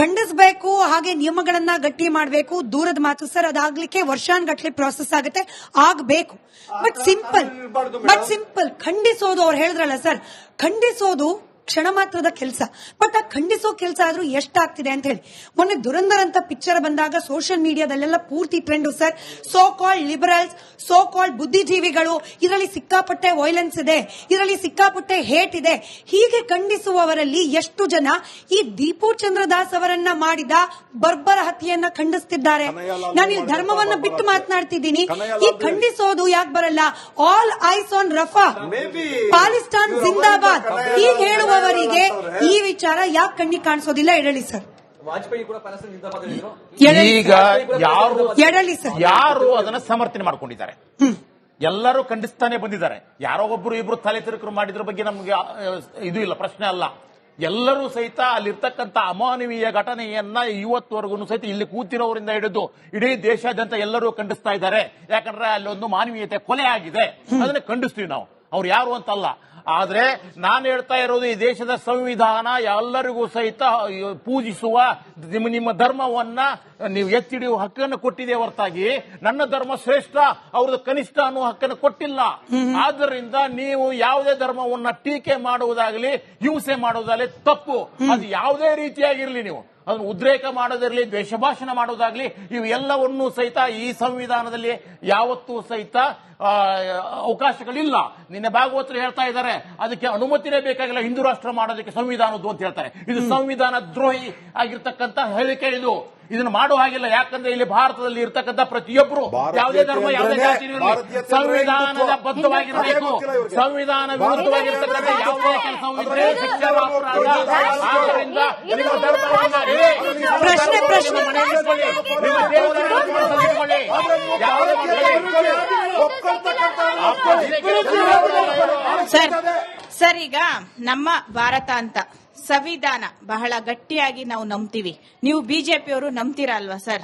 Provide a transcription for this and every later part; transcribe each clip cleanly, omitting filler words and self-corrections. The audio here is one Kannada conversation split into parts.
ಖಂಡಿಸಬೇಕು, ಹಾಗೆ ನಿಯಮಗಳನ್ನ ಗಟ್ಟಿ ಮಾಡಬೇಕು. ದೂರದ ಮಾತು ಸರ್, ಅದಾಗ್ಲಿಕ್ಕೆ ವರ್ಷಾನ್ಗಟ್ಲೆ ಪ್ರಾಸೆಸ್ ಆಗುತ್ತೆ, ಆಗಬೇಕು. ಬಟ್ ಸಿಂಪಲ್ ಖಂಡಿಸೋದು, ಅವ್ರು ಹೇಳಿದ್ರಲ್ಲ ಸರ್, ಖಂಡಿಸೋದು ಕ್ಷಣ ಮಾತ್ರದ ಕೆಲಸ. ಬಟ್ ಆ ಖಂಡಿಸೋ ಕೆಲಸ ಆದ್ರೂ ಎಷ್ಟಾಗ್ತಿದೆ ಅಂತ ಹೇಳಿ, ಮೊನ್ನೆ ದುರಂಧರ್ ಅಂತ ಪಿಕ್ಚರ್ ಬಂದಾಗ ಸೋಷಿಯಲ್ ಮೀಡಿಯಾದಲ್ಲೆಲ್ಲ ಪೂರ್ತಿ trend sir. So called liberals, so called ಬುದ್ಧಿಜೀವಿಗಳು, ಇದರಲ್ಲಿ ಸಿಕ್ಕಾಪಟ್ಟೆ ವೈಲೆನ್ಸ್ ಇದೆ, ಇದರಲ್ಲಿ ಸಿಕ್ಕಾಪಟ್ಟೆ ಹೇಟ್ ಇದೆ. ಹೀಗೆ ಖಂಡಿಸುವವರಲ್ಲಿ ಎಷ್ಟು ಜನ ಈ ದೀಪು ಚಂದ್ರದಾಸ್ ಅವರನ್ನ ಮಾಡಿದ ಬರ್ಬರ ಹತ್ಯೆಯನ್ನ ಖಂಡಿಸ್ತಿದ್ದಾರೆ? ನಾನು ಇಲ್ಲಿ ಧರ್ಮವನ್ನ ಬಿಟ್ಟು ಮಾತನಾಡ್ತಿದ್ದೀನಿ. ಈ ಖಂಡಿಸೋದು ಯಾಕೆ ಬರಲ್ಲ? All ice on Rafah, Pakistan ಜಿಂದಾಬಾದ್ ಹೀಗೆ ಹೇಳುವವರಿಗೆ ಈ ವಿಚಾರ ಯಾಕೆ ಕಣ್ಣಿಗೆ ಕಾಣಿಸೋದಿಲ್ಲ? ಹೇಳಿ ಸರ್. ಈಗ ಯಾರು ಅದನ್ನ ಸಮರ್ಥನೆ ಮಾಡ್ಕೊಂಡಿದ್ದಾರೆ? ಎಲ್ಲರೂ ಖಂಡಿಸ್ತಾನೆ ಬಂದಿದ್ದಾರೆ. ಯಾರೋ ಒಬ್ರು ಇಬ್ರು ತಲೆ ತಿರುಕರು ಮಾಡಿದ್ರ ಬಗ್ಗೆ ನಮ್ಗೆ ಇದು ಇಲ್ಲ, ಪ್ರಶ್ನೆ ಅಲ್ಲ. ಎಲ್ಲರೂ ಸಹಿತ ಅಲ್ಲಿರ್ತಕ್ಕಂಥ ಅಮಾನವೀಯ ಘಟನೆಯನ್ನ ಇವತ್ತುವರೆಗೂ ಸಹಿತ ಇಲ್ಲಿ ಕೂತಿರೋರಿಂದ ಹಿಡಿದು ಇಡೀ ದೇಶಾದ್ಯಂತ ಎಲ್ಲರೂ ಖಂಡಿಸ್ತಾ ಇದ್ದಾರೆ. ಯಾಕಂದ್ರೆ ಅಲ್ಲಿ ಒಂದು ಮಾನವೀಯತೆ ಕೊಲೆ ಆಗಿದೆ, ಅದನ್ನ ಖಂಡಿಸ್ತೀವಿ ನಾವು. ಅವ್ರು ಯಾರು ಅಂತಲ್ಲ. ಆದ್ರೆ ನಾನು ಹೇಳ್ತಾ ಇರೋದು, ಈ ದೇಶದ ಸಂವಿಧಾನ ಎಲ್ಲರಿಗೂ ಸಹಿತ ಪೂಜಿಸುವ ನಿಮ್ಮ ಧರ್ಮವನ್ನ ನೀವು ಎತ್ತಿಡಿಯುವ ಹಕ್ಕನ್ನು ಕೊಟ್ಟಿದೆ ಹೊರತಾಗಿ ನನ್ನ ಧರ್ಮ ಶ್ರೇಷ್ಠ, ಅವ್ರದ್ದು ಕನಿಷ್ಠ ಅನ್ನುವ ಹಕ್ಕನ್ನು ಕೊಟ್ಟಿಲ್ಲ. ಆದ್ದರಿಂದ ನೀವು ಯಾವುದೇ ಧರ್ಮವನ್ನ ಟೀಕೆ ಮಾಡುವುದಾಗಲಿ ಹಿಂಸೆ ಮಾಡುವುದಾಗಲಿ ತಪ್ಪು. ಅದು ಯಾವುದೇ ರೀತಿಯಾಗಿರ್ಲಿ, ನೀವು ಅದನ್ನು ಉದ್ರೇಕ ಮಾಡೋದಿರಲಿ, ದ್ವೇಷ ಭಾಷಣ ಮಾಡೋದಾಗ್ಲಿ, ಇವೆಲ್ಲವನ್ನೂ ಸಹಿತ ಈ ಸಂವಿಧಾನದಲ್ಲಿ ಯಾವತ್ತೂ ಸಹಿತ ಅವಕಾಶಗಳಿಲ್ಲ. ನಿನ್ನೆ ಭಾಗವತರು ಹೇಳ್ತಾ ಇದ್ದಾರೆ, ಅದಕ್ಕೆ ಅನುಮತಿನೇ ಬೇಕಾಗಿಲ್ಲ ಹಿಂದೂ ರಾಷ್ಟ್ರ ಮಾಡೋದಕ್ಕೆ ಸಂವಿಧಾನದ್ದು ಅಂತ ಹೇಳ್ತಾರೆ. ಇದು ಸಂವಿಧಾನ ದ್ರೋಹಿ ಆಗಿರ್ತಕ್ಕಂಥ ಹೇಳಿಕೆ ಇದು. ಇದನ್ನು ಮಾಡೋ ಹಾಗಿಲ್ಲ. ಯಾಕಂದ್ರೆ ಇಲ್ಲಿ ಭಾರತದಲ್ಲಿ ಇರ್ತಕ್ಕಂಥ ಪ್ರತಿಯೊಬ್ಬರು ಯಾವುದೇ ಧರ್ಮ ಯಾವುದೇ ಜಾತಿ ಸಂವಿಧಾನದ ಬದ್ಧವಾಗಿರಬೇಕು. ಸಂವಿಧಾನ ವಿರುದ್ಧವಾಗಿರ್ತಕ್ಕಂಥ ಯಾವುದೇ ಕೆಲಸವಿದ್ರೆ ಆದ್ದರಿಂದ ಸರ್, ಈಗ ನಮ್ಮ ಭಾರತ ಅಂತ ಸಂವಿಧಾನ ಬಹಳ ಗಟ್ಟಿಯಾಗಿ ನಾವು ನಂಬ್ತೀವಿ. ನೀವು ಬಿಜೆಪಿಯವರು ನಂಬ್ತೀರಾ ಅಲ್ವಾ ಸರ್?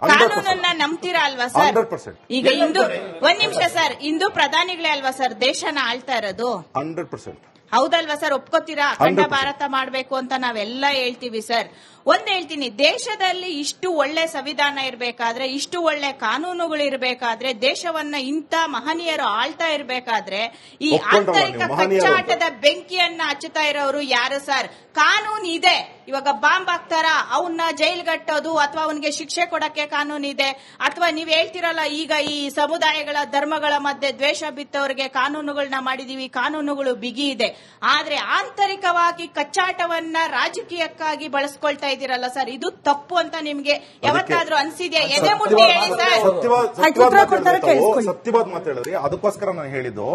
ಕಾನೂನನ್ನ ನಂಬ್ತೀರಾ ಅಲ್ವಾ ಸರ್? ಈಗ ಇಂದು ಒಂದ್ ನಿಮಿಷ ಸರ್, ಇಂದು ಪ್ರಧಾನಿಗಳೇ ಅಲ್ವಾ ಸರ್ ದೇಶನ ಆಳ್ತಾ ಇರೋದು? 100% ಹೌದಲ್ವಾ ಸರ್? ಒಪ್ಕೋತೀರಾ? ಅಖಂಡ ಭಾರತ ಮಾಡಬೇಕು ಅಂತ ನಾವೆಲ್ಲ ಹೇಳ್ತೀವಿ ಸರ್. ಒಂದ್ ಹೇಳ್ತೀನಿ, ದೇಶದಲ್ಲಿ ಇಷ್ಟು ಒಳ್ಳೆ ಸಂವಿಧಾನ ಇರಬೇಕಾದ್ರೆ, ಇಷ್ಟು ಒಳ್ಳೆ ಕಾನೂನುಗಳು ಇರಬೇಕಾದ್ರೆ, ದೇಶವನ್ನ ಇಂಥ ಮಹನೀಯರು ಆಳ್ತಾ ಇರಬೇಕಾದ್ರೆ, ಈ ಆಂತರಿಕ ಕಚ್ಚಾಟದ ಬೆಂಕಿಯನ್ನ ಹಚ್ಚುತ್ತಾ ಇರೋರು ಯಾರು ಸರ್? ಕಾನೂನು ಇದೆ. ಇವಾಗ ಬಾಂಬ್ ಹಾಕ್ತಾರ, ಅವನ್ನ ಜೈಲ್ಗಟ್ಟೋದು ಅಥವಾ ಅವನಿಗೆ ಶಿಕ್ಷೆ ಕೊಡಕ್ಕೆ ಕಾನೂನು ಇದೆ. ಅಥವಾ ನೀವ್ ಹೇಳ್ತಿರಲ್ಲ, ಈಗ ಈ ಸಮುದಾಯಗಳ ಧರ್ಮಗಳ ಮಧ್ಯೆ ದ್ವೇಷ ಬಿತ್ತವರಿಗೆ ಕಾನೂನುಗಳನ್ನ ಮಾಡಿದೀವಿ, ಕಾನೂನುಗಳು ಬಿಗಿ ಇದೆ. ಆದ್ರೆ ಆಂತರಿಕವಾಗಿ ಕಚ್ಚಾಟವನ್ನ ರಾಜಕೀಯಕ್ಕಾಗಿ ಬಳಸ್ಕೊಳ್ತಾ ಇದ್ದೀರಲ್ಲ ಸರ್, ಇದು ತಪ್ಪು ಅಂತ ನಿಮ್ಗೆ ಯಾವತ್ತಾದ್ರೂ ಅನ್ಸಿದ್ಯಾ? ಎದೆ ಮುಟ್ಟಿ ಹೇಳಿ ಸರ್. ಸತ್ಯವಾದ ಮಾತು ಹೇಳಿದ್ರಿ. ಅದಕ್ಕೋಸ್ಕರ ನಾನು ಹೇಳಿದ್ದು,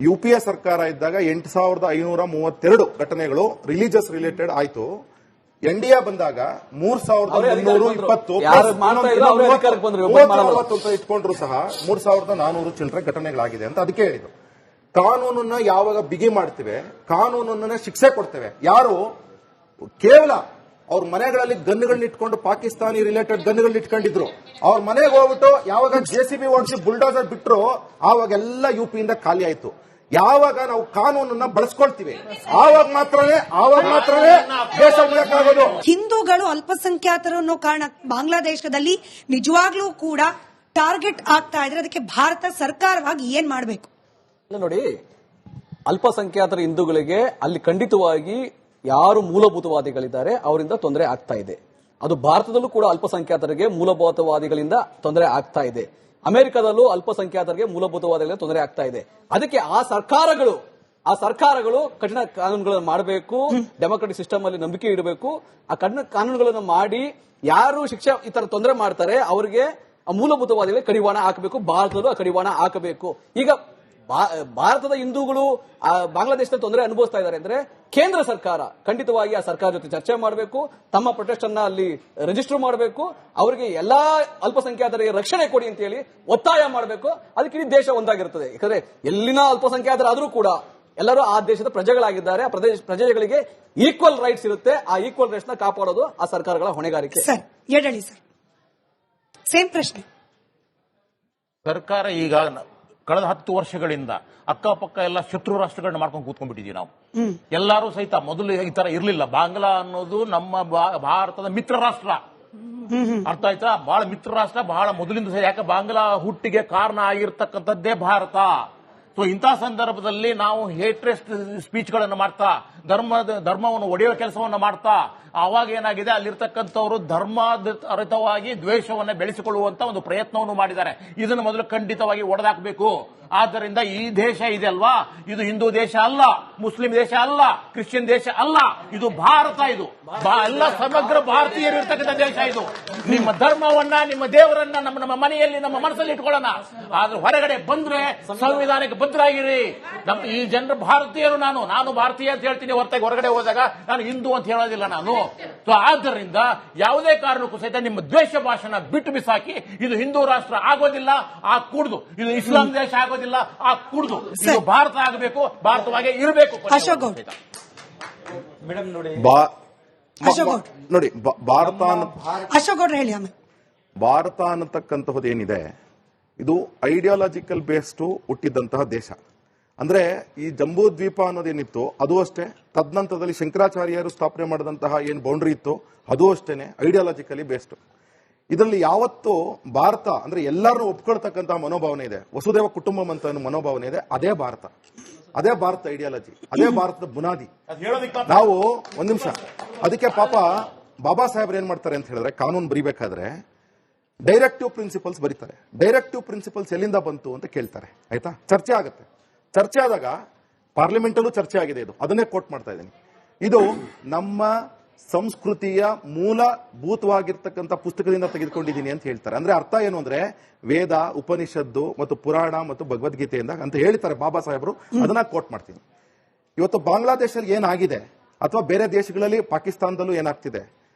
ಯುಪಿಎ ಸರ್ಕಾರ ಇದ್ದಾಗ 8532 ಘಟನೆಗಳು ರಿಲಿಜಿಯಸ್ ರಿಲೇಟೆಡ್ ಆಯ್ತು. ಎನ್ಡಿಎ ಬಂದಾಗ 3320 ಇಟ್ಕೊಂಡ್ರು ಸಹ 3400 ಚಿಲ್ಲರೆ ಘಟನೆಗಳಾಗಿದೆ ಅಂತ ಅದಕ್ಕೆ ಹೇಳಿದ್ದು. ಕಾನೂನನ್ನ ಯಾವಾಗ ಬಿಗಿ ಮಾಡ್ತೇವೆ, ಕಾನೂನನ್ನ ಶಿಕ್ಷೆ ಕೊಡ್ತೇವೆ. ಯಾರು ಕೇವಲ ಅವ್ರ ಮನೆಗಳಲ್ಲಿ ಗನ್ಗಳನ್ನ ಇಟ್ಕೊಂಡು ಪಾಕಿಸ್ತಾನಿ ರಿಲೇಟೆಡ್ ಗನ್ಗಳನ್ನ ಇಟ್ಕೊಂಡಿದ್ರು, ಅವ್ರ ಮನೆಗೆ ಹೋಗ್ಬಿಟ್ಟು ಯಾವಾಗ JCB ಓಡಿಸಿ ಬುಲ್ಡೋಸರ್ ಬಿಟ್ರು, ಆವಾಗೆಲ್ಲ ಯುಪಿಯಿಂದ ಖಾಲಿ ಆಯ್ತು. ಯಾವಾಗ ನಾವು ಕಾನೂನನ್ನ ಬಳಸ್ಕೊಳ್ತೀವಿ ಆವಾಗ ಮಾತ್ರನೇ ದೇಶ ಉಳಿಯಕ್ಕಾಗೋದು. ಹಿಂದೂಗಳು ಅಲ್ಪಸಂಖ್ಯಾತರು ಅನ್ನೋ ಕಾರಣ ಬಾಂಗ್ಲಾದೇಶದಲ್ಲಿ ನಿಜವಾಗ್ಲೂ ಕೂಡ ಟಾರ್ಗೆಟ್ ಆಗ್ತಾ ಇದ್ರೆ ಅದಕ್ಕೆ ಭಾರತ ಸರ್ಕಾರವಾಗಿ ಏನ್ ಮಾಡಬೇಕು? ನೋಡಿ, ಅಲ್ಪಸಂಖ್ಯಾತರ ಹಿಂದೂಗಳಿಗೆ ಅಲ್ಲಿ ಖಂಡಿತವಾಗಿ ಯಾರು ಮೂಲಭೂತವಾದಿಗಳಿದ್ದಾರೆ ಅವರಿಂದ ತೊಂದರೆ ಆಗ್ತಾ ಇದೆ. ಅದು ಭಾರತದಲ್ಲೂ ಕೂಡ ಅಲ್ಪಸಂಖ್ಯಾತರಿಗೆ ಮೂಲಭೂತವಾದಿಗಳಿಂದ ತೊಂದರೆ ಆಗ್ತಾ ಇದೆ. ಅಮೆರಿಕದಲ್ಲೂ ಅಲ್ಪಸಂಖ್ಯಾತರಿಗೆ ಮೂಲಭೂತವಾದಿಗಳಿಂದ ತೊಂದರೆ ಆಗ್ತಾ ಇದೆ. ಅದಕ್ಕೆ ಆ ಸರ್ಕಾರಗಳು ಕಠಿಣ ಕಾನೂನುಗಳನ್ನು ಮಾಡಬೇಕು, ಡೆಮೊಕ್ರೆಟಿಕ್ ಸಿಸ್ಟಮ್ ಅಲ್ಲಿ ನಂಬಿಕೆ ಇಡಬೇಕು. ಆ ಕಠಿಣ ಕಾನೂನುಗಳನ್ನು ಮಾಡಿ ಯಾರು ಶಿಕ್ಷೆ ಈ ತರ ತೊಂದರೆ ಮಾಡ್ತಾರೆ ಅವರಿಗೆ ಮೂಲಭೂತವಾದಿಗಳಿಗೆ ಕಡಿವಾಣ ಹಾಕಬೇಕು. ಭಾರತದಲ್ಲೂ ಕಡಿವಾಣ ಹಾಕಬೇಕು. ಈಗ ಭಾರತದ ಹಿಂದೂಗಳು ಬಾಂಗ್ಲಾದೇಶದಲ್ಲಿ ತೊಂದರೆ ಅನುಭವಿಸ್ತಾ ಇದ್ದಾರೆ ಅಂದ್ರೆ ಕೇಂದ್ರ ಸರ್ಕಾರ ಖಂಡಿತವಾಗಿ ಆ ಸರ್ಕಾರ ಜೊತೆ ಚರ್ಚೆ ಮಾಡಬೇಕು, ತಮ್ಮ ಪ್ರೊಟೆಸ್ಟ್ ಅನ್ನ ಅಲ್ಲಿ ರಿಜಿಸ್ಟರ್ ಮಾಡಬೇಕು, ಅವರಿಗೆ ಎಲ್ಲಾ ಅಲ್ಪಸಂಖ್ಯಾತರಿಗೆ ರಕ್ಷಣೆ ಕೊಡಿ ಅಂತ ಹೇಳಿ ಒತ್ತಾಯ ಮಾಡಬೇಕು. ಅದಕ್ಕೆ ಇಡೀ ದೇಶ ಒಂದಾಗಿರುತ್ತದೆ. ಯಾಕಂದ್ರೆ ಎಲ್ಲಿನ ಅಲ್ಪಸಂಖ್ಯಾತರಾದ್ರೂ ಕೂಡ ಎಲ್ಲರೂ ಆ ದೇಶದ ಪ್ರಜೆಗಳಾಗಿದ್ದಾರೆ. ಆ ಪ್ರಜೆಗಳಿಗೆ ಈಕ್ವಲ್ ರೈಟ್ಸ್ ಇರುತ್ತೆ. ಆ ಈಕ್ವಲ್ ರೈಟ್ಸ್ ನ ಕಾಪಾಡೋದು ಆ ಸರ್ಕಾರಗಳ ಹೊಣೆಗಾರಿಕೆ. ಸರ್ ಹೇಳಿ ಸರ್, ಸೇಮ್ ಪ್ರಶ್ನೆ. ಸರ್ಕಾರ ಈಗ ಕಳೆದ 10 ವರ್ಷಗಳಿಂದ ಅಕ್ಕಪಕ್ಕ ಎಲ್ಲ ಶತ್ರು ರಾಷ್ಟ್ರಗಳನ್ನ ಮಾಡ್ಕೊಂಡು ಕೂತ್ಕೊಂಡ್ಬಿಟ್ಟಿದೀವಿ ನಾವು. ಎಲ್ಲರೂ ಸಹಿತ ಮೊದಲು ಈ ತರ ಇರ್ಲಿಲ್ಲ. ಬಾಂಗ್ಲಾ ಅನ್ನೋದು ನಮ್ಮ ಭಾರತದ ಮಿತ್ರ ರಾಷ್ಟ್ರ, ಅರ್ಥ ಆಯ್ತಾ? ಬಹಳ ಮಿತ್ರ ರಾಷ್ಟ್ರ, ಬಹಳ ಮೊದಲಿಂದ ಸಹ. ಯಾಕೆ ಬಾಂಗ್ಲಾ ಹುಟ್ಟಿಗೆ ಕಾರಣ ಆಗಿರ್ತಕ್ಕಂಥದ್ದೇ ಭಾರತ. ಸೊ ಇಂತಹ ಸಂದರ್ಭದಲ್ಲಿ ನಾವು ಹೇಟ್ರೆಸ್ಟ್ ಸ್ಪೀಚ್ಗಳನ್ನು ಮಾಡ್ತಾ ಧರ್ಮವನ್ನು ಒಡೆಯುವ ಕೆಲಸವನ್ನ ಮಾಡ್ತಾ ಅವಾಗ ಏನಾಗಿದೆ, ಅಲ್ಲಿರ್ತಕ್ಕಂಥವರು ಧರ್ಮಾಧಾರಿತವಾಗಿ ದ್ವೇಷವನ್ನ ಬೆಳೆಸಿಕೊಳ್ಳುವಂತ ಒಂದು ಪ್ರಯತ್ನವನ್ನು ಮಾಡಿದ್ದಾರೆ. ಇದನ್ನು ಮೊದಲು ಖಂಡಿತವಾಗಿ ಒಡೆದಾಕಬೇಕು. ಆದ್ದರಿಂದ ಈ ದೇಶ ಇದೆ ಅಲ್ವಾ, ಇದು ಹಿಂದೂ ದೇಶ ಅಲ್ಲ, ಮುಸ್ಲಿಂ ದೇಶ ಅಲ್ಲ, ಕ್ರಿಶ್ಚಿಯನ್ ದೇಶ ಅಲ್ಲ, ಇದು ಭಾರತ. ಇದು ಎಲ್ಲ ಸಮಗ್ರ ಭಾರತೀಯರು ಇರ್ತಕ್ಕಂಥ ದೇಶ. ಇದು ನಿಮ್ಮ ಧರ್ಮವನ್ನ, ನಿಮ್ಮ ದೇವರನ್ನ ನಮ್ಮ ಮನೆಯಲ್ಲಿ, ನಮ್ಮ ಮನಸ್ಸಲ್ಲಿ ಇಟ್ಕೊಳ್ಳೋಣ. ಆದ್ರೆ ಹೊರಗಡೆ ಬಂದ್ರೆ ಸಂವಿಧಾನಕ್ಕೆ ಬದ್ಧರಾಗಿರಿ. ಈ ಜನರು ಭಾರತೀಯರು. ನಾನು ಭಾರತೀಯ ಅಂತ ಹೇಳ್ತೀನಿ ಹೊರತಾಗಿ ಹೊರಗಡೆ ಹೋದಾಗ ನಾನು ಹಿಂದೂ ಅಂತ ಹೇಳೋದಿಲ್ಲ ನಾನು. ಸೊ ಆದ್ದರಿಂದ ಯಾವುದೇ ಕಾರಣಕ್ಕೂ ಸಹಿತ ನಿಮ್ಮ ದ್ವೇಷ ಭಾಷಣ ಬಿಟ್ಟು ಬಿಸಾಕಿ. ಇದು ಹಿಂದೂ ರಾಷ್ಟ್ರ ಆಗೋದಿಲ್ಲ, ಆ ಕೂಡುದು. ಇದು ಇಸ್ಲಾಂ ದೇಶ ಆಗೋದಿಲ್ಲ, ಆ ಕೂಡುದು. ಇದು ಭಾರತ ಆಗಬೇಕು, ಭಾರತವಾಗಿ ಇರಬೇಕು. ಅಶೋಕ್ ಗೌಡ್ ನೋಡಿ, ಭಾರತ ಅಶೋಕ್ ಗೌಡ್ರು ಹೇಳಿ. ಆಮೇಲೆ ಭಾರತ ಅನ್ನತಕ್ಕಂತಹದ್ದು ಏನಿದೆ, ಇದು ಐಡಿಯಾಲಜಿಕಲ್ ಬೇಸ್ಡ್ ಹುಟ್ಟಿದಂತಹ ದೇಶ. ಅಂದ್ರೆ ಈ ಜಂಬೂ ದ್ವೀಪ ಅನ್ನೋದೇನಿತ್ತು ಅದು ಅಷ್ಟೇ. ತದನಂತರದಲ್ಲಿ ಶಂಕರಾಚಾರ್ಯರು ಸ್ಥಾಪನೆ ಮಾಡಿದಂತಹ ಏನು ಬೌಂಡ್ರಿ ಇತ್ತು ಅದು ಅಷ್ಟೇನೆ ಐಡಿಯಾಲಜಿಕಲಿ ಬೇಸ್ಡ್. ಇದರಲ್ಲಿ ಯಾವತ್ತು ಭಾರತ ಅಂದ್ರೆ ಎಲ್ಲರೂ ಒಪ್ಕೊಳ್ತಕ್ಕಂತಹ ಮನೋಭಾವನೆ ಇದೆ, ವಸುದೇವ ಕುಟುಂಬಂ ಅಂತ ಮನೋಭಾವನೆ ಇದೆ, ಅದೇ ಭಾರತ, ಅದೇ ಭಾರತ ಐಡಿಯಾಲಜಿ, ಅದೇ ಭಾರತದ ಬುನಾದಿ. ನಾವು ಒಂದ್ ನಿಮಿಷ, ಅದಕ್ಕೆ ಪಾಪ ಬಾಬಾ ಸಾಹೇಬ್ರು ಏನ್ ಮಾಡ್ತಾರೆ ಅಂತ ಹೇಳಿದ್ರೆ, ಕಾನೂನು ಬರಿಬೇಕಾದ್ರೆ ಡೈರೆಕ್ಟಿವ್ ಪ್ರಿನ್ಸಿಪಲ್ಸ್ ಬರೀತಾರೆ. ಡೈರೆಕ್ಟಿವ್ ಪ್ರಿನ್ಸಿಪಲ್ಸ್ ಎಲ್ಲಿಂದ ಬಂತು ಅಂತ ಕೇಳ್ತಾರೆ, ಆಯ್ತಾ? ಚರ್ಚೆ ಆಗುತ್ತೆ. ಚರ್ಚೆ ಆದಾಗ ಪಾರ್ಲಿಮೆಂಟ್ ಅಲ್ಲೂ ಚರ್ಚೆ ಆಗಿದೆ. ಇದು ಅದನ್ನೇ ಕೋಟ್ ಮಾಡ್ತಾ ಇದ್ದೀನಿ. ಇದು ನಮ್ಮ ಸಂಸ್ಕೃತಿಯ ಮೂಲಭೂತವಾಗಿರ್ತಕ್ಕಂಥ ಪುಸ್ತಕದಿಂದ ತೆಗೆದುಕೊಂಡಿದ್ದೀನಿ ಅಂತ ಹೇಳ್ತಾರೆ. ಅಂದ್ರೆ ಅರ್ಥ ಏನು ಅಂದ್ರೆ ವೇದ, ಉಪನಿಷತ್ತು ಮತ್ತು ಪುರಾಣ ಮತ್ತು ಭಗವದ್ಗೀತೆಯಿಂದ ಅಂತ ಹೇಳ್ತಾರೆ ಬಾಬಾ ಸಾಹೇಬರು. ಅದನ್ನ ಕೋಟ್ ಮಾಡ್ತೀನಿ. ಇವತ್ತು ಬಾಂಗ್ಲಾದೇಶದಲ್ಲಿ ಏನಾಗಿದೆ ಅಥವಾ ಬೇರೆ ದೇಶಗಳಲ್ಲಿ ಪಾಕಿಸ್ತಾನದಲ್ಲೂ ಏನಾಗ್ತಿದೆ,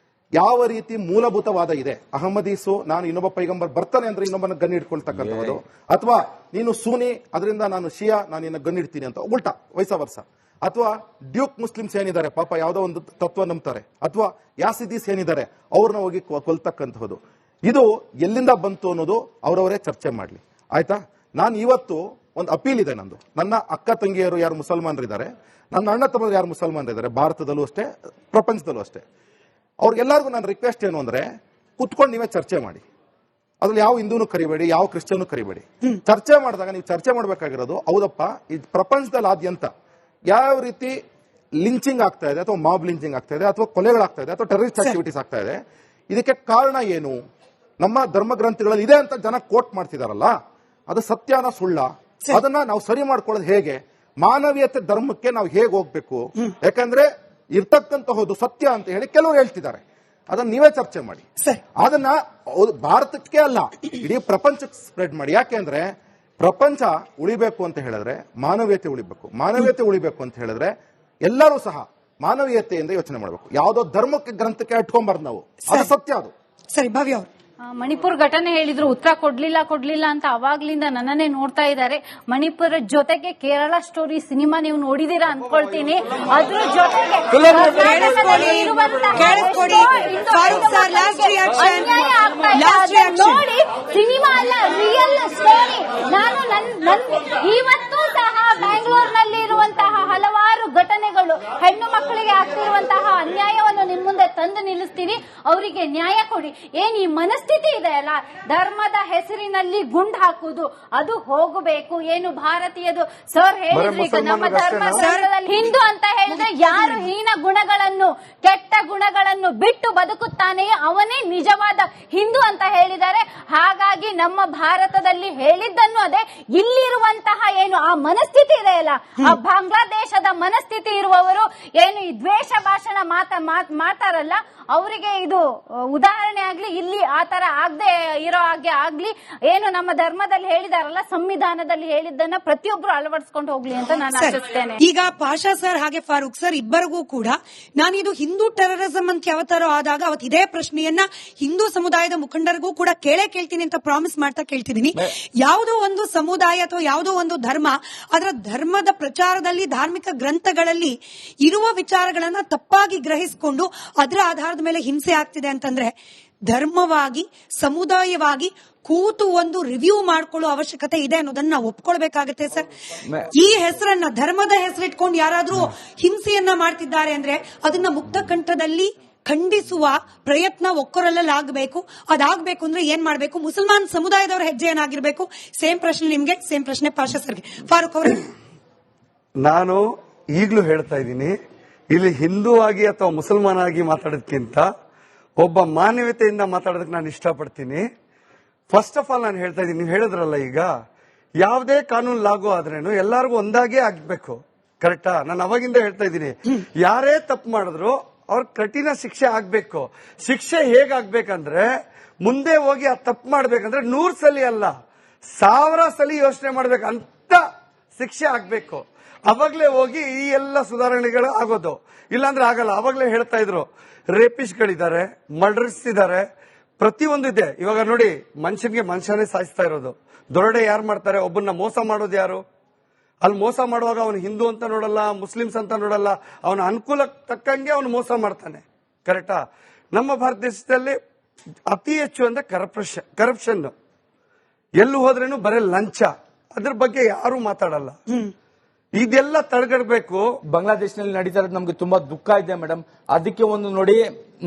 ಯಾವ ರೀತಿ ಮೂಲಭೂತವಾದ ಇದೆ. ಅಹಮದೀಸು, ನಾನು ಇನ್ನೊಬ್ಬ ಪೈಗಂಬರ್ ಬರ್ತಾನೆ ಅಂದ್ರೆ ಇನ್ನೊಬ್ಬನ ಗನ್ ಇಟ್ಕೊಳ್ತಕ್ಕಂಥದ್ದು, ಅಥವಾ ನೀನು ಸೂನಿ ಅದರಿಂದ ನಾನು ಶಿಯಾ, ನಾನು ನಿನ್ನ ಗನ್ ಇಡ್ತೀನಿ ಅಂತ ಉಲ್ಟಾ ವೈಸ ವರ್ಷ. ಅಥವಾ ಡ್ಯೂಕ್ ಮುಸ್ಲಿಮ್ಸ್ ಏನಿದ್ದಾರೆ ಪಾಪ ಯಾವುದೋ ಒಂದು ತತ್ವ ನಂಬ್ತಾರೆ, ಅಥವಾ ಯಾಸಿದೀಸ್ ಏನಿದ್ದಾರೆ ಅವ್ರನ್ನ ಹೋಗಿ ಕೊಲ್ತಕ್ಕಂಥದ್ದು. ಇದು ಎಲ್ಲಿಂದ ಬಂತು ಅನ್ನೋದು ಅವರವರೇ ಚರ್ಚೆ ಮಾಡ್ಲಿ, ಆಯ್ತಾ? ನಾನು ಇವತ್ತು ಒಂದು ಅಪೀಲ್ ಇದೆ ನಂದು. ನನ್ನ ಅಕ್ಕ ತಂಗಿಯರು ಯಾರು ಮುಸಲ್ಮಾನರಿದ್ದಾರೆ, ನನ್ನ ಅಣ್ಣ ತಮ್ಮರು ಯಾರು ಮುಸಲ್ಮಾನರಿದ್ದಾರೆ, ಭಾರತದಲ್ಲೂ ಅಷ್ಟೇ ಪ್ರಪಂಚದಲ್ಲೂ ಅಷ್ಟೇ, ಅವ್ರಿಗೆಲ್ಲರಿಗೂ ನನ್ನ ರಿಕ್ವೆಸ್ಟ್ ಏನು ಅಂದ್ರೆ, ಕುತ್ಕೊಂಡು ನೀವೇ ಚರ್ಚೆ ಮಾಡಿ. ಅದ್ರಲ್ಲಿ ಯಾವ ಹಿಂದೂನು ಕರಿಬೇಡಿ, ಯಾವ ಕ್ರಿಶ್ಚಿಯನ್ ಕರಿಬೇಡಿ. ಚರ್ಚೆ ಮಾಡಿದಾಗ ನೀವು ಚರ್ಚೆ ಮಾಡಬೇಕಾಗಿರೋದು, ಹೌದಪ್ಪ ಈ ಪ್ರಪಂಚದಲ್ಲಾದ್ಯಂತ ಯಾವ ರೀತಿ ಲಿಂಚಿಂಗ್ ಆಗ್ತಾ ಇದೆ, ಅಥವಾ ಮಾಬ್ ಲಿಂಚಿಂಗ್ ಆಗ್ತಾ ಇದೆ, ಅಥವಾ ಕೊಲೆಗಳಾಗ್ತಾ ಇದೆ, ಅಥವಾ ಟೆರರಿಸ್ಟ್ ಆಕ್ಟಿವಿಟೀಸ್ ಆಗ್ತಾ ಇದೆ, ಇದಕ್ಕೆ ಕಾರಣ ಏನು? ನಮ್ಮ ಧರ್ಮ ಗ್ರಂಥಗಳಲ್ಲಿ ಇದೆ ಅಂತ ಜನ ಕೋಟ್ ಮಾಡ್ತಿದಾರಲ್ಲ, ಅದು ಸತ್ಯನ ಸುಳ್ಳ? ಅದನ್ನ ನಾವು ಸರಿ ಮಾಡ್ಕೊಳ್ಳೋದು ಹೇಗೆ? ಮಾನವೀಯತೆ ಧರ್ಮಕ್ಕೆ ನಾವು ಹೇಗೆ ಹೋಗ್ಬೇಕು? ಯಾಕಂದ್ರೆ ಇರ್ತಕ್ಕಂತಹದ್ದು ಸತ್ಯ ಅಂತ ಹೇಳಿ ಕೆಲವರು ಹೇಳ್ತಿದ್ದಾರೆ. ಅದನ್ನ ನೀವೇ ಚರ್ಚೆ ಮಾಡಿ. ಅದನ್ನ ಭಾರತಕ್ಕೆ ಅಲ್ಲ, ಇಡೀ ಪ್ರಪಂಚಕ್ಕೆ ಸ್ಪ್ರೆಡ್ ಮಾಡಿ. ಯಾಕೆಂದ್ರೆ ಪ್ರಪಂಚ ಉಳಿಬೇಕು ಅಂತ ಹೇಳಿದ್ರೆ ಮಾನವೀಯತೆ ಉಳಿಬೇಕು. ಮಾನವೀಯತೆ ಉಳಿಬೇಕು ಅಂತ ಹೇಳಿದ್ರೆ ಎಲ್ಲರೂ ಸಹ ಮಾನವೀಯತೆಯಿಂದ ಯೋಚನೆ ಮಾಡಬೇಕು. ಯಾವುದೋ ಧರ್ಮಕ್ಕೆ ಗ್ರಂಥಕ್ಕೆ ಇಟ್ಕೊಂಬಾರ್ದು ನಾವು, ಅದು ಸತ್ಯ. ಅದು ಸರಿ. ಭವ್ಯ ಅವರು ಮಣಿಪುರ್ ಘಟನೆ ಹೇಳಿದ್ರು, ಉತ್ತರ ಕೊಡ್ಲಿಲ್ಲ ಅಂತ ಅವಾಗ್ಲಿಂದ ನನ್ನನ್ನೇ ನೋಡ್ತಾ ಇದ್ದಾರೆ. ಮಣಿಪುರ ಜೊತೆಗೆ ಕೇರಳ ಸ್ಟೋರಿ ಸಿನಿಮಾ ನೀವು ನೋಡಿದೀರಾ ಅನ್ಕೊಳ್ತೀನಿ. ಅದ್ರ ಜೊತೆಗೆ ನೋಡಿ, ಸಿನಿಮಾ ಅಲ್ಲ, ರಿಯಲ್ ಸ್ಟೋರಿ. ನಾನು ಇವತ್ತು ಸಹ ಬ್ಯಾಂಗ್ಳೂರ್ನಲ್ಲಿ ಇರುವಂತಹ ಹಲವಾರು ಘಟನೆಗಳು, ಹೆಣ್ಣು ಮಕ್ಕಳಿಗೆ ಆಗ್ತಿರುವಂತಹ ಅನ್ಯಾಯವನ್ನು ನಿಮ್ ಮುಂದೆ ತಂದು ನಿಲ್ಲಿಸ್ತೀನಿ. ಅವರಿಗೆ ನ್ಯಾಯ ಕೊಡಿ. ಏನ್ ಈ ಮನಸ್ಥಿತಿ ಇದೆ ಅಲ್ಲ, ಧರ್ಮದ ಹೆಸರಿನಲ್ಲಿ ಗುಂಡು ಹಾಕುವುದು, ಅದು ಹೋಗಬೇಕು. ಏನು ಭಾರತೀಯದು ಸರ್ ಹೇಳಿದ್ರು, ನಮ್ಮ ಧರ್ಮದಲ್ಲಿ ಹಿಂದೂ ಅಂತ ಹೇಳಿದ್ರೆ ಯಾರು ಹೀನ ಗುಣಗಳನ್ನು, ಕೆಟ್ಟ ಗುಣಗಳನ್ನು ಬಿಟ್ಟು ಬದುಕುತ್ತಾನೆಯೋ ಅವನೇ ನಿಜವಾದ ಹಿಂದೂ ಅಂತ ಹೇಳಿದ್ದಾರೆ. ಹಾಗಾಗಿ ನಮ್ಮ ಭಾರತದಲ್ಲಿ ಹೇಳಿದ್ದನ್ನು ಅದೇ, ಇಲ್ಲಿರುವಂತಹ ಏನು ಆ ಮನಸ್ಥಿತಿ ಇದೆ ಅಲ್ಲ, ಆ ಬಾಂಗ್ಲಾದೇಶದ ಮನಸ್ಥಿತಿ ಇರುವವರು ಏನು ಈ ದ್ವೇಷ ಭಾಷಣ ಮಾಡ್ತಾರಲ್ಲ, ಅವರಿಗೆ ಇದು ಉದಾಹರಣೆ ಆಗ್ಲಿ. ಇಲ್ಲಿ ಆತರ ಆಗದೆ ಇರೋ ಹಾಗೆ ಆಗ್ಲಿ. ಏನು ನಮ್ಮ ಧರ್ಮದಲ್ಲಿ ಹೇಳಿದಾರಲ್ಲ, ಸಂವಿಧಾನದಲ್ಲಿ ಹೇಳಿದ್ದನ್ನ ಪ್ರತಿಯೊಬ್ರು ಅಳವಡಿಸ್ಕೊಂಡು ಹೋಗ್ಲಿ ಅಂತ ನಾನು ಆಶಿಸ್ತೇನೆ. ಈಗ ಪಾಷಾ ಸರ್ ಹಾಗೆ ಫಾರೂಕ್ ಸರ್ ಇಬ್ಬರಿಗೂ ಕೂಡ ನಾನು ಇದು ಹಿಂದೂ ಟೆರರಿಸಂ ಅಂತ ಯಾವತ್ತಾರೋ ಆದಾಗ ಅವತ್ತು ಇದೇ ಪ್ರಶ್ನೆಯನ್ನ ಹಿಂದೂ ಸಮುದಾಯದ ಮುಖಂಡರಿಗೂ ಕೂಡ ಕೇಳ್ತೀನಿ ಅಂತ ಪ್ರಾಮಿಸ್ ಮಾಡ್ತಾ ಕೇಳ್ತಿದ್ದೀನಿ. ಯಾವುದೋ ಒಂದು ಸಮುದಾಯ ಅಥವಾ ಯಾವುದೋ ಒಂದು ಧರ್ಮ ಅದರ ಧರ್ಮದ ಪ್ರಚಾರದಲ್ಲಿ, ಧಾರ್ಮಿಕ ಗ್ರಂಥಗಳಲ್ಲಿ ಇರುವ ವಿಚಾರಗಳನ್ನ ತಪ್ಪಾಗಿ ಗ್ರಹಿಸಿಕೊಂಡು ಅದರ ಆಧಾರದ ಮೇಲೆ ಹಿಂಸೆ ಆಗ್ತಿದೆ ಅಂತಂದ್ರೆ ಧರ್ಮವಾಗಿ, ಸಮುದಾಯವಾಗಿ ಕೂತು ಒಂದು ರಿವ್ಯೂ ಮಾಡ್ಕೊಳ್ಳೋ ಅವಶ್ಯಕತೆ ಇದೆ ಅನ್ನೋದನ್ನ ನಾವು ಒಪ್ಕೊಳ್ಬೇಕಾಗತ್ತೆ ಸರ್. ಈ ಹೆಸರನ್ನ, ಧರ್ಮದ ಹೆಸರಿಟ್ಕೊಂಡು ಯಾರಾದ್ರೂ ಹಿಂಸೆಯನ್ನ ಮಾಡ್ತಿದ್ದಾರೆ ಅಂದ್ರೆ ಅದನ್ನ ಮುಕ್ತ ಕಂಠದಲ್ಲಿ ಖಂಡಿಸುವ ಪ್ರಯತ್ನ ಒಕ್ಕೊರಲಾಗಬೇಕು. ಅದಾಗಬೇಕು ಅಂದ್ರೆ ಏನ್ ಮಾಡಬೇಕು? ಮುಸಲ್ಮಾನ್ ಸಮುದಾಯದವರ ಹೆಜ್ಜೆ ಏನಾಗಿರ್ಬೇಕು? ಸೇಮ್ ಪ್ರಶ್ನೆ ನಿಮ್ಗೆ, ಸೇಮ್ ಪ್ರಶ್ನೆ ಪಾಷಾ ಸರ್ಗೆ. ಫಾರೂಕ್ ಅವರು, ನಾನು ಈಗಲೂ ಹೇಳ್ತಾ ಇದ್ದೀನಿ, ಇಲ್ಲಿ ಹಿಂದೂ ಆಗಿ ಅಥವಾ ಮುಸಲ್ಮಾನ್ ಆಗಿ ಮಾತಾಡೋದಕ್ಕಿಂತ ಒಬ್ಬ ಮಾನವೀಯತೆಯಿಂದ ಮಾತಾಡೋದಕ್ಕೆ ನಾನು ಇಷ್ಟಪಡ್ತೀನಿ. ಫಸ್ಟ್ ಆಫ್ ಆಲ್ ನಾನು ಹೇಳ್ತಾ ಇದ್ದೀನಿ, ನೀವು ಹೇಳಿದ್ರಲ್ಲ ಈಗ ಯಾವುದೇ ಕಾನೂನು ಲಾಗು ಆದ್ರೇನು ಎಲ್ಲರಿಗೂ ಒಂದಾಗೇ ಆಗ್ಬೇಕು, ಕರೆಕ್ಟಾ? ನಾನು ಅವಾಗಿಂದ ಹೇಳ್ತಾ ಇದ್ದೀನಿ, ಯಾರೇ ತಪ್ಪು ಮಾಡಿದ್ರು ಅವ್ರ ಕಠಿಣ ಶಿಕ್ಷೆ ಆಗ್ಬೇಕು. ಶಿಕ್ಷೆ ಹೇಗಾಗ್ಬೇಕಂದ್ರೆ, ಮುಂದೆ ಹೋಗಿ ಆ ತಪ್ಪು ಮಾಡ್ಬೇಕಂದ್ರೆ 100 ಸಲ ಅಲ್ಲ 1000 ಸಲ ಯೋಚನೆ ಮಾಡ್ಬೇಕು ಅಂತ ಶಿಕ್ಷೆ ಆಗ್ಬೇಕು. ಅವಾಗ್ಲೇ ಹೋಗಿ ಈ ಎಲ್ಲ ಸುಧಾರಣೆಗಳು ಆಗೋದು, ಇಲ್ಲಾಂದ್ರೆ ಆಗಲ್ಲ. ಅವಾಗ್ಲೇ ಹೇಳ್ತಾ ಇದ್ರು, ರೇಪಿಸ್ಟ್ಗಳಿದ್ದಾರೆ, ಮರ್ಡರ್ಸ್ ಇದ್ದಾರೆ, ಪ್ರತಿಯೊಂದು ಇದೆ. ಇವಾಗ ನೋಡಿ, ಮನುಷ್ಯನಿಗೆ ಮನುಷ್ಯನೇ ಸಾಯಿಸ್ತಾ ಇರೋದು. ದೊರಡೆ ಯಾರು ಮಾಡ್ತಾರೆ? ಒಬ್ಬನ್ನ ಮೋಸ ಮಾಡೋದು ಯಾರು? ಅಲ್ಲಿ ಮೋಸ ಮಾಡುವಾಗ ಅವನು ಹಿಂದೂ ಅಂತ ನೋಡಲ್ಲ, ಮುಸ್ಲಿಮ್ಸ್ ಅಂತ ನೋಡಲ್ಲ, ಅವನ ಅನುಕೂಲಕ್ಕೆ ತಕ್ಕಂಗೆ ಅವನು ಮೋಸ ಮಾಡ್ತಾನೆ, ಕರೆಕ್ಟಾ? ನಮ್ಮ ಭಾರತ ದೇಶದಲ್ಲಿ ಅತಿ ಹೆಚ್ಚು ಅಂದ್ರೆ ಕರಪ್ಷನ್. ಎಲ್ಲೂ ಹೋದ್ರೇನು ಬರೀ ಲಂಚ, ಅದ್ರ ಬಗ್ಗೆ ಯಾರು ಮಾತಾಡಲ್ಲ. ಇದೆಲ್ಲ ತಡೆಗಟ್ಟಬೇಕು. ಬಾಂಗ್ಲಾದೇಶನಲ್ಲಿ ನಡೀತಾ ಇರೋದು ನಮ್ಗೆ ತುಂಬಾ ದುಃಖ ಇದೆ ಮೇಡಮ್. ಅದಕ್ಕೆ ಒಂದು ನೋಡಿ,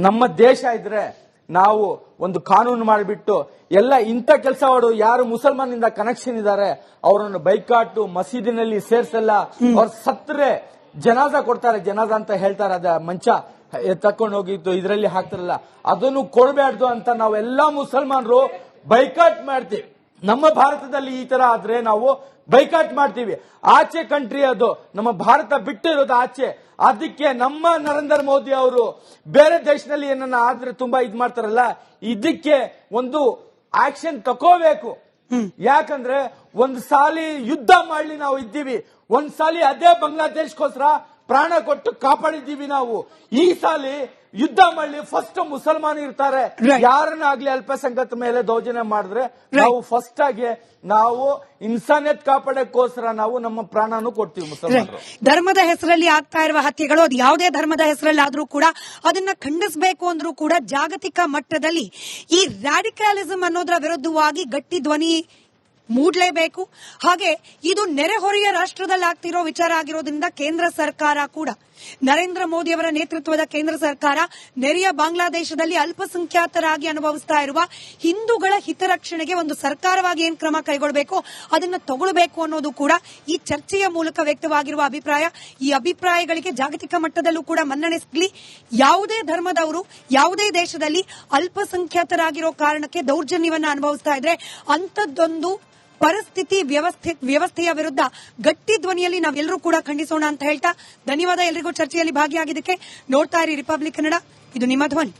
ನಮ್ಮ ದೇಶ ಇದ್ರೆ ನಾವು ಒಂದು ಕಾನೂನು ಮಾಡಿಬಿಟ್ಟು ಎಲ್ಲ ಇಂಥ ಕೆಲಸ ಮಾಡು, ಯಾರು ಮುಸಲ್ಮಾನಿಂದ ಕನೆಕ್ಷನ್ ಇದ್ದಾರೆ ಅವರನ್ನು ಬೈಕಾಟು, ಮಸೀದಿನಲ್ಲಿ ಸೇರ್ಸಲ್ಲ, ಅವ್ರು ಸತ್ರೆ ಜನಾಜ ಕೊಡ್ತಾರೆ, ಜನಾಜ ಅಂತ ಹೇಳ್ತಾರೆ, ಅದ ಮಂಚ ತಕೊಂಡು ಹೋಗಿತ್ತು ಇದರಲ್ಲಿ ಹಾಕ್ತಾರಲ್ಲ, ಅದನ್ನು ಕೊಡಬೇಡ್ದು ಅಂತ ನಾವೆಲ್ಲಾ ಮುಸಲ್ಮಾನರು ಬೈಕಾಟ್ ಮಾಡ್ತೀವಿ. ನಮ್ಮ ಭಾರತದಲ್ಲಿ ಈ ತರ ಆದ್ರೆ ನಾವು ಬೈಕಾಟ್ ಮಾಡ್ತೀವಿ. ಆಚೆ ಕಂಟ್ರಿ ಅದು, ನಮ್ಮ ಭಾರತ ಬಿಟ್ಟು ಇರೋದು ಆಚೆ. ಅದಕ್ಕೆ ನಮ್ಮ ನರೇಂದ್ರ ಮೋದಿ ಅವರು ಬೇರೆ ದೇಶದಲ್ಲಿ ಏನನ್ನ ಆದ್ರೆ ತುಂಬಾ ಇದ್ ಮಾಡ್ತಾರಲ್ಲ, ಇದಕ್ಕೆ ಒಂದು ಆಕ್ಷನ್ ತಕೋಬೇಕು. ಯಾಕಂದ್ರೆ ಒಂದ್ ಸಾಲಿ ಯುದ್ಧ ಮಾಡ್ಲಿ ನಾವು ಇದ್ದೀವಿ, ಒಂದ್ ಸಾಲಿ ಅದೇ ಬಾಂಗ್ಲಾದೇಶಕ್ಕೋಸ್ಕರ ಪ್ರಾಣ ಕೊಟ್ಟು ಕಾಪಾಡಿದ್ದೀವಿ ನಾವು. ಈ ಸಾಲಿ ಯುದ್ಧ ಮಾಡ್ಲಿ, ಫಸ್ಟ್ ಮುಸಲ್ಮಾನ್ ಇರ್ತಾರೆ, ಯಾರನ್ನಾಗ್ಲಿ ಅಲ್ಪಸಂಖ್ಯಾತ ಮೇಲೆ ದೌರ್ಜನ್ಯ ಮಾಡಿದ್ರೆ ನಾವು ಫಸ್ಟ್ ಆಗಿ ನಾವು ಇನ್ಸಾನಿಯತ್ ಕಾಪಾಡಕ್ಕೋಸ್ಕರ ನಾವು ನಮ್ಮ ಪ್ರಾಣನೂ ಕೊಡ್ತೀವಿ. ಮುಸಲ್ಮಾನರು ಧರ್ಮದ ಹೆಸರಲ್ಲಿ ಆಗ್ತಾ ಇರುವ ಹತ್ಯೆಗಳು, ಅದು ಯಾವುದೇ ಧರ್ಮದ ಹೆಸರಲ್ಲಿ ಆದ್ರೂ ಕೂಡ ಅದನ್ನ ಖಂಡಿಸಬೇಕು ಅಂದ್ರೂ ಕೂಡ ಜಾಗತಿಕ ಮಟ್ಟದಲ್ಲಿ ಈ ರ್ಯಾಡಿಕಲಿಸಂ ಅನ್ನೋದರ ವಿರುದ್ಧವಾಗಿ ಗಟ್ಟಿ ಧ್ವನಿ ಮೂಡಲೇಬೇಕು. ಹಾಗೆ ಇದು ನೆರೆಹೊರೆಯ ರಾಷ್ಟ್ರದಲ್ಲಿ ಆಗ್ತಿರೋ ವಿಚಾರ ಆಗಿರೋದ್ರಿಂದ ಕೇಂದ್ರ ಸರ್ಕಾರ ಕೂಡ, ನರೇಂದ್ರ ಮೋದಿ ಅವರ ನೇತೃತ್ವದ ಕೇಂದ್ರ ಸರ್ಕಾರ ನೆರೆಯ ಬಾಂಗ್ಲಾದೇಶದಲ್ಲಿ ಅಲ್ಪಸಂಖ್ಯಾತರಾಗಿ ಅನುಭವಿಸ್ತಾ ಇರುವ ಹಿಂದೂಗಳ ಹಿತರಕ್ಷಣೆಗೆ ಒಂದು ಸರ್ಕಾರವಾಗಿ ಏನ್ ಕ್ರಮ ಕೈಗೊಳ್ಳಬೇಕು ಅದನ್ನ ತಗೊಳ್ಬೇಕು ಅನ್ನೋದು ಕೂಡ ಈ ಚರ್ಚೆಯ ಮೂಲಕ ವ್ಯಕ್ತವಾಗಿರುವ ಅಭಿಪ್ರಾಯ. ಈ ಅಭಿಪ್ರಾಯಗಳಿಗೆ ಜಾಗತಿಕ ಮಟ್ಟದಲ್ಲೂ ಕೂಡ ಮನ್ನಣೆ ಸಿಗಲಿ. ಯಾವುದೇ ಧರ್ಮದವರು ಯಾವುದೇ ದೇಶದಲ್ಲಿ ಅಲ್ಪಸಂಖ್ಯಾತರಾಗಿರೋ ಕಾರಣಕ್ಕೆ ದೌರ್ಜನ್ಯವನ್ನ ಅನುಭವಿಸ್ತಾ ಇದ್ರೆ ಅಂಥದ್ದೊಂದು ಪರಿಸ್ಥಿತಿ ವ್ಯವಸ್ಥೆಯ ವಿರುದ್ಧ ಗಟ್ಟಿ ಧ್ವನಿಯಲ್ಲಿ ನಾವೆಲ್ಲರೂ ಕೂಡ ಖಂಡಿಸೋಣ ಅಂತ ಹೇಳ್ತಾ ಧನ್ಯವಾದ ಎಲ್ರಿಗೂ ಚರ್ಚೆಯಲ್ಲಿ ಭಾಗಿಯಾಗಿದ್ದಕ್ಕೆ. ನೋಡ್ತಾ ಇರಿ ರಿಪಬ್ಲಿಕ್ ಕನ್ನಡ, ಇದು ನಿಮ್ಮ ಧ್ವನಿ.